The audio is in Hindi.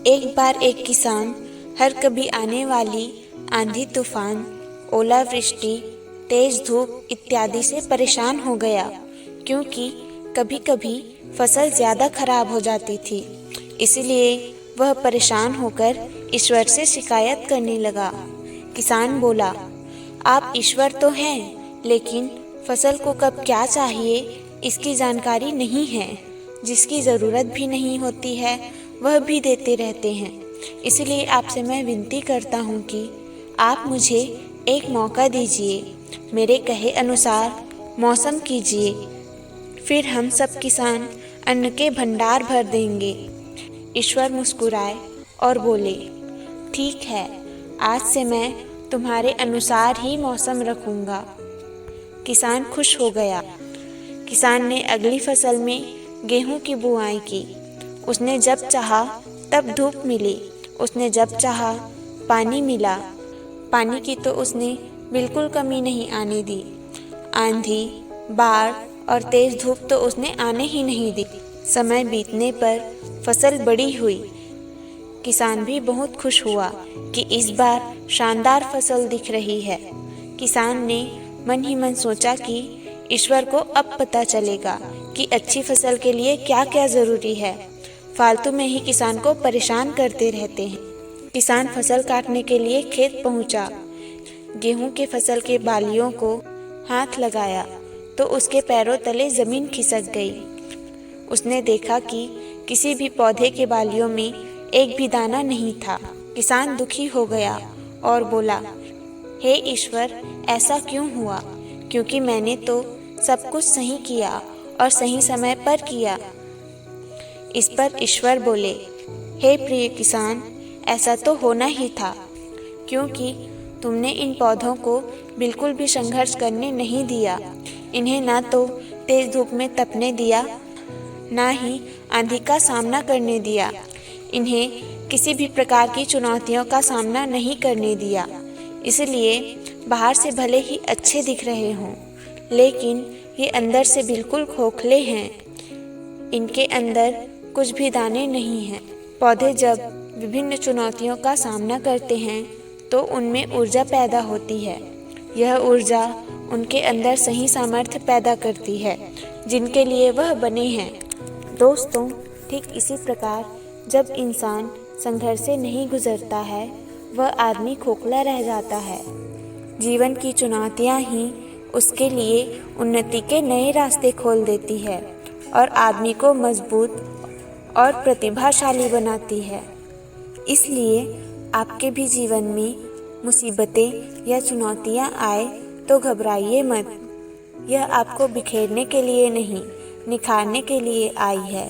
एक बार एक किसान हर कभी आने वाली आंधी तूफान, ओलावृष्टि, तेज धूप इत्यादि से परेशान हो गया, क्योंकि कभी कभी फसल ज़्यादा खराब हो जाती थी। इसलिए वह परेशान होकर ईश्वर से शिकायत करने लगा। किसान बोला, आप ईश्वर तो हैं, लेकिन फसल को कब क्या चाहिए इसकी जानकारी नहीं है। जिसकी ज़रूरत भी नहीं होती है वह भी देते रहते हैं। इसलिए आपसे मैं विनती करता हूँ कि आप मुझे एक मौका दीजिए, मेरे कहे अनुसार मौसम कीजिए, फिर हम सब किसान अन्न के भंडार भर देंगे। ईश्वर मुस्कुराए और बोले, ठीक है, आज से मैं तुम्हारे अनुसार ही मौसम रखूँगा। किसान खुश हो गया। किसान ने अगली फसल में गेहूं की बुआई की। उसने जब चाहा तब धूप मिली, उसने जब चाहा पानी मिला। पानी की तो उसने बिल्कुल कमी नहीं आने दी। आंधी, बाढ़ और तेज धूप तो उसने आने ही नहीं दी। समय बीतने पर फसल बड़ी हुई। किसान भी बहुत खुश हुआ कि इस बार शानदार फसल दिख रही है। किसान ने मन ही मन सोचा कि ईश्वर को अब पता चलेगा कि अच्छी फसल के लिए क्या क्या ज़रूरी है। फालतू में ही किसान को परेशान करते रहते हैं। किसान फसल काटने के लिए खेत पहुंचा। गेहूं के फसल के बालियों को हाथ लगाया तो उसके पैरों तले ज़मीन खिसक गई। उसने देखा कि किसी भी पौधे के बालियों में एक भी दाना नहीं था। किसान दुखी हो गया और बोला, हे ईश्वर, ऐसा क्यों हुआ? क्योंकि मैंने तो सब कुछ सही किया और सही समय पर किया। इस पर ईश्वर बोले, हे प्रिय किसान, ऐसा तो होना ही था, क्योंकि तुमने इन पौधों को बिल्कुल भी संघर्ष करने नहीं दिया। इन्हें ना तो तेज धूप में तपने दिया, ना ही आंधी का सामना करने दिया। इन्हें किसी भी प्रकार की चुनौतियों का सामना नहीं करने दिया। इसलिए बाहर से भले ही अच्छे दिख रहे हों, लेकिन ये अंदर से बिल्कुल खोखले हैं। इनके अंदर कुछ भी दाने नहीं हैं। पौधे जब विभिन्न चुनौतियों का सामना करते हैं तो उनमें ऊर्जा पैदा होती है। यह ऊर्जा उनके अंदर सही सामर्थ्य पैदा करती है जिनके लिए वह बने हैं। दोस्तों, ठीक इसी प्रकार जब इंसान संघर्ष से नहीं गुजरता है, वह आदमी खोखला रह जाता है। जीवन की चुनौतियाँ ही उसके लिए उन्नति के नए रास्ते खोल देती है और आदमी को मजबूत और प्रतिभाशाली बनाती है। इसलिए आपके भी जीवन में मुसीबतें या चुनौतियाँ आए तो घबराइए मत। यह आपको बिखेरने के लिए नहीं, निखारने के लिए आई है।